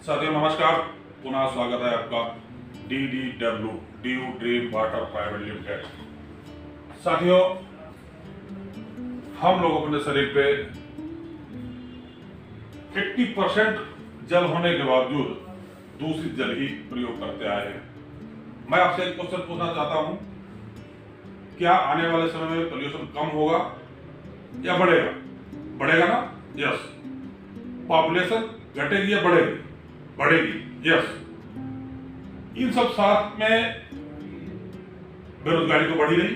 साथियों नमस्कार, पुनः स्वागत है आपका DDW due dream water private limited. साथियों, हम लोग अपने शरीर पे 80% जल होने के बावजूद दूषित जल ही प्रयोग करते आए हैं। मैं आपसे एक क्वेश्चन पूछना चाहता हूं, क्या आने वाले समय में पोल्यूशन कम होगा या बढ़ेगा? बढ़ेगा ना? यस। पॉपुलेशन घटेगी या बढ़ेगी? बढ़ेगी, यस। इन सब साथ में बेरोजगारी तो बढ़ी रही,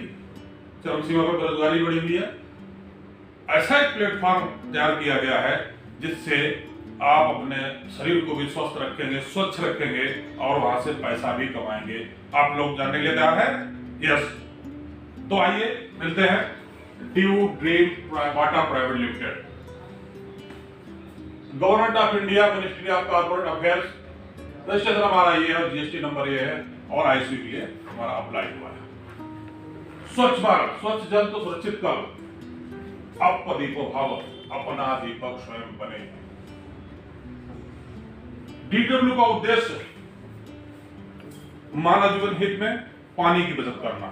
चरम सीमा पर बेरोजगारी बढ़ी हुई है। ऐसा एक प्लेटफॉर्म तैयार किया गया है जिससे आप अपने शरीर को भी स्वस्थ रखेंगे, स्वच्छ रखेंगे और वहां से पैसा भी कमाएंगे। आप लोग जानने के लिए तैयार है? यस। तो आइए मिलते हैं due dream water private limited. Government of India, ministry of corporate affairs, registration हमारा ये है, GST नंबर ये है और IC के लिए हमारा अप्लाई हुआ है। स्वच्छ भारत, स्वच्छ जल तो सुरक्षित कल, अपदीपो भव, अपना दीपक स्वयं बने। DW का उद्देश्य मानव जीवन हित में पानी की बचत करना,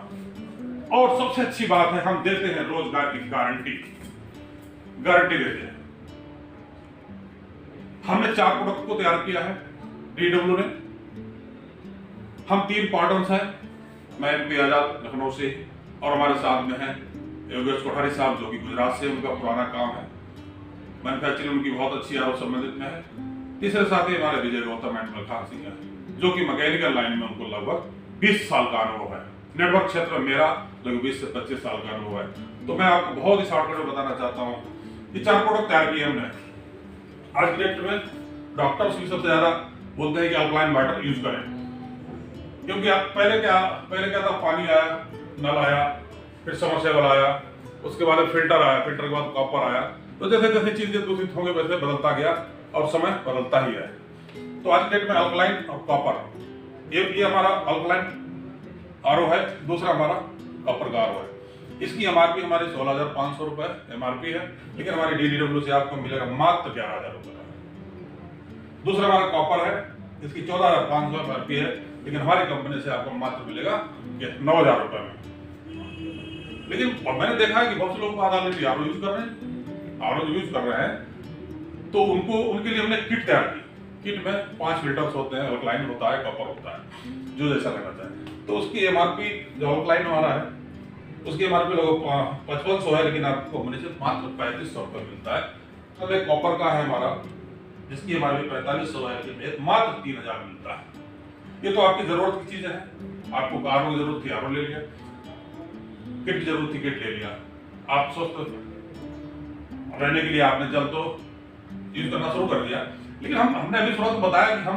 और सबसे अच्छी बात है हम देते हैं रोजगार की गारंटी देते हैं। हमने 4 प्रोडक्ट को तैयार किया है DW ने। हम 3 पार्टनर्स हैं, मैं MP आजाद लखनऊ से, और हमारे साथ में हैं योगेश कोठारी साहब जो कि गुजरात से, उनका पुराना काम है, मैन्युफैक्चरिंग उनकी बहुत अच्छी और संबंधित में है। तीसरे साथी हमारे विजय गौतम एंड मलखान सिंह है जो कि मैकेनिकल लाइन में उनको लगभग 20 साल का अनुभव है। नेटवर्क क्षेत्र में मेरा लगभग 20 से 25 साल का अनुभव है। तो मैं आपको बहुत ही शॉर्टकट में बताना चाहता हूँ, ये 4 प्रोडक्ट तैयार किए हमने। आज के डेट में डॉक्टर्स भी सबसे ज्यादा बोलते हैं कि अल्कलाइन वाटर यूज करें, क्योंकि आप पहले क्या था, पानी आया, नल आया, फिर समरसेबल आया, उसके बाद फिल्टर आया, फिल्टर के बाद कॉपर आया। तो जैसे जैसे चीजें दूषित होंगे वैसे बदलता गया और समय बदलता ही है। तो आज के डेट में अल्कलाइन और कॉपर, ये हमारा अल्कलाइन RO है, दूसरा हमारा कॉपर का RO है। इसकी MRP हमारी 16,500 रुपए MRP है, लेकिन हमारी DDW से आपको मिलेगा मात्र 11,000 रुपए का। दूसरा हमारा कॉपर है, इसकी 14,500 MRP है, लेकिन हमारी कंपनी से आपको मात्र मिलेगा 9,000 रुपए में। लेकिन और मैंने देखा है कि बहुत से लोग ऑलरेडी RO यूज कर रहे हैं, RO यूज कर रहे हैं, तो उनके लिए हमने किट तैयार की। किट में 5 फिल्टर्स होते हैं, अल्कलाइन होता है, कॉपर होता है, जो जैसा लेना चाहे। तो उसकी MRP जो अल्कलाइन हमारा है उसकी MRP लगभग 5500 है, लेकिन आपको कंपनी से मात्र 3500 रुपए मिलता है। अब एक कॉपर का है हमारा जिसकी MRP 4500 है, लेकिन मात्र 3000 मिलता है। ये तो आपकी जरूरत की चीजें हैं। आपको RO की जरूरत थी, RO ले लिया, किट की जरूरत थी, किट ले लिया। आप स्वस्थ रहने के लिए आपने जल तो यूज करना शुरू कर दिया, लेकिन हमने अभी थोड़ा बताया कि हम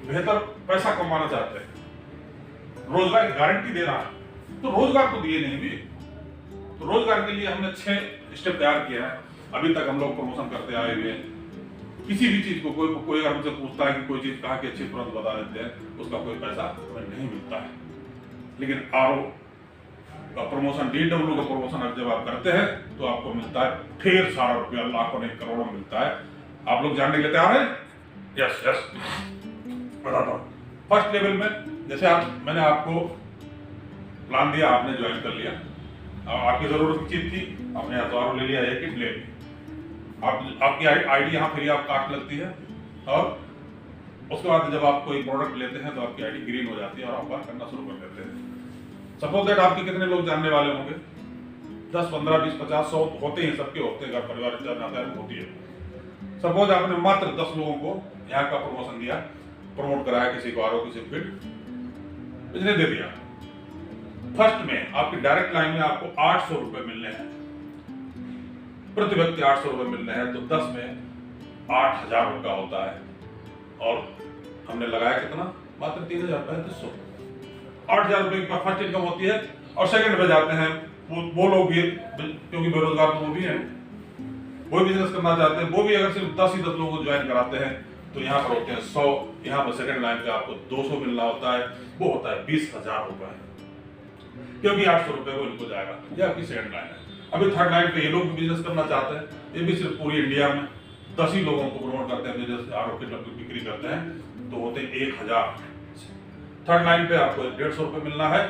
बेहतर पैसा कमाना चाहते हैं, रोजगार की गारंटी दे रहा है, तो रोजगार तो दिए नहीं भी। तो रोजगार के लिए हमने 6 स्टेप तैयार किया है। अभी तक हम लोग प्रमोशन करते आए हुए हैं। किसी भी चीज को कोई अगर हमसे पूछता है कि कोई चीज कहाँ की अच्छी, तुरंत बता देते हैं, उसका कोई पैसा हमें नहीं मिलता है। लेकिन RO का प्रमोशन, DW का प्रमोशन जब आप करते हैं तो आपको मिलता है ढेर सारा रुपया, लाखों नहीं करोड़ों मिलता है। आप लोग जानने के लिए तैयार हैं? यस यस, बताता हूँ। फर्स्ट लेवल में जैसे मैंने आपको प्लान दिया, आपने ज्वाइन कर लिया, आपकी जरूरत की चीज थी, आपने RO ले लिया, एक किट ले ली। आपकी ID यहाँ फ्री ऑफ कास्ट लगती है, और उसके बाद जब आप कोई प्रोडक्ट लेते हैं तो आपकी ID ग्रीन हो जाती है और आप बात करना शुरू कर देते हैं। सपोज दैट आपके कितने लोग जानने वाले होंगे? 10, 15, 20, 50, 100 होते हैं, सबके होते हैं, घर परिवार नाता होती है। सपोज आपने मात्र 10 लोगों को यहाँ का प्रमोशन दिया, प्रमोट कराया, किसी को RO, किसी को किट इसने दे दिया। फर्स्ट में आपकी डायरेक्ट लाइन में आपको 800 रुपए मिलने हैं, प्रति व्यक्ति 800 रुपए मिलने हैं, तो 10 में 8,000 रुपया होता है। और हमने लगाया कितना? मात्र 3,3500। 8,000 रुपए की फर्स्ट इनकम होती है। और सेकंड पे जाते हैं वो लोग भी, क्योंकि बेरोजगार तो वो भी हैं, वो बिजनेस करना चाहते हैं, वो भी अगर सिर्फ 10 ही 10 लोगों को ज्वाइन कराते हैं तो यहाँ पर होते हैं 100, यहाँ पर सेकंड लाइन पे आपको 200 मिलना होता है, वो होता है 20,000 रुपए, क्योंकि 800 रुपए वो इनको जाएगा। ये आपकी सेकंड लाइन है। अभी थर्ड लाइन पे ये लोग भी बिजनेस करना चाहते हैं, ये भी सिर्फ पूरी इंडिया में 10 ही लोगों को प्रमोट करते हैं, जैसे आरोप की बिक्री करते हैं तो होते 1000। थर्ड लाइन पे आपको 150 रुपये मिलना है,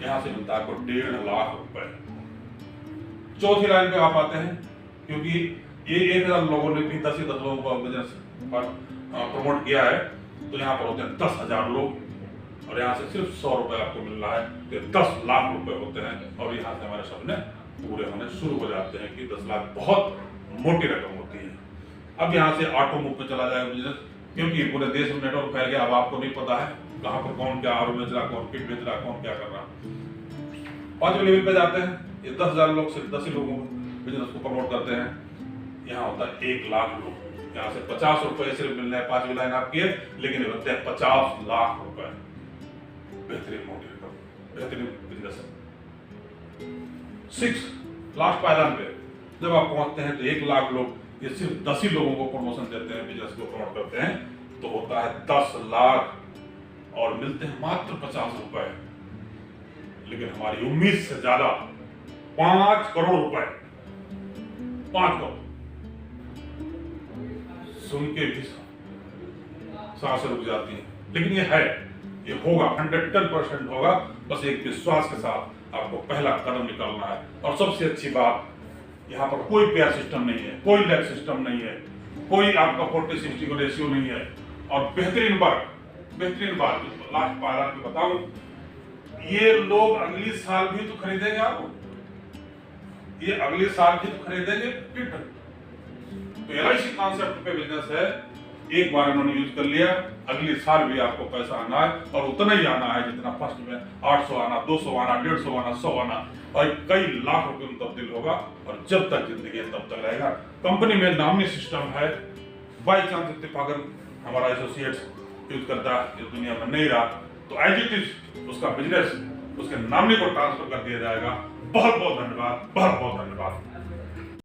यहाँ से मिलता है आपको 1.5 लाख रुपए। चौथी लाइन पे आप आते हैं, क्योंकि ये 1000 लोगों ने भी 10 ही 10 लोगों को बिजनेस पर प्रमोट किया है, तो यहाँ पर होते हैं 10,000 लोग, और यहाँ से सिर्फ 100 रुपए आपको मिल रहा है, तो 10 लाख रुपए होते हैं। और यहाँ से हमारे सपने पूरे होने शुरू हो जाते हैं कि 10 लाख बहुत मोटी रकम होती है। अब यहाँ से ऑटोमोबाइल पे चला जाएगा बिजनेस, क्योंकि पूरे देश में नेटवर्क फैल गया। अब आपको नहीं पता है कहाँ पर कौन क्या आलू बेच रहा, कौन किट बेच रहा, कौन क्या कर रहा। 5वें लेवल पे जाते हैं, ये 10,000 लोग सिर्फ 10 ही लोगों को बिजनेस को प्रमोट करते हैं। यहाँ होता है 1 लाख लोग, यहाँ से 50 रुपए सिर्फ मिलने हैं। 5वीं लाइन आपकी है, लेकिन ये होते हैं 50 लाख रुपए। बेहतरीन मोटी रकम, बेहतरीन बिजनेस। 6 लास्ट पायदान पे जब आप पहुंचते हैं तो 1 लाख लोग, ये सिर्फ 10 ही लोगों को प्रमोशन देते हैं, बिजनेस को प्रमोट करते हैं, तो होता है 10 लाख और मिलते हैं मात्र 50 रुपए। लेकिन हमारी उम्मीद से ज्यादा 5 करोड़ रुपए, 5 करोड़ सुन के भी सांसें रुक जाती है। लेकिन ये है, ये होगा, 110% होगा। बस एक विश्वास के साथ आपको पहला कदम निकालना है। और सबसे अच्छी बात, यहाँ पर कोई पेयर सिस्टम नहीं है, कोई लैब सिस्टम नहीं है, कोई आपका 40-60 का रेशियो नहीं है। और बेहतरीन बात लास्ट पायदान पे बताऊं, ये लोग अगली साल भी तो खरीदेंगे आपको, ये अगले साल भी तो खरीदेंगे किट। तो LIC कॉन्सेप्ट पे बिजनेस है, एक बार इन्होंने यूज कर लिया, अगले साल भी आपको पैसा आना है, और उतना ही आना है जितना फर्स्ट में 800 आना, 200 आना, 150 आना, 100 आना, और कई लाख रुपए में तब्दील होगा। और जब तक जिंदगी है तब तक रहेगा। कंपनी में नामनी सिस्टम है, बाई चांस इत्तेफाकन हमारा एसोसिएट्स यूज करता है, इस दुनिया में नहीं रहा, तो एज इट इज उसका बिजनेस उसके नामनी को ट्रांसफर कर दिया जाएगा। बहुत बहुत धन्यवाद, बहुत बहुत धन्यवाद।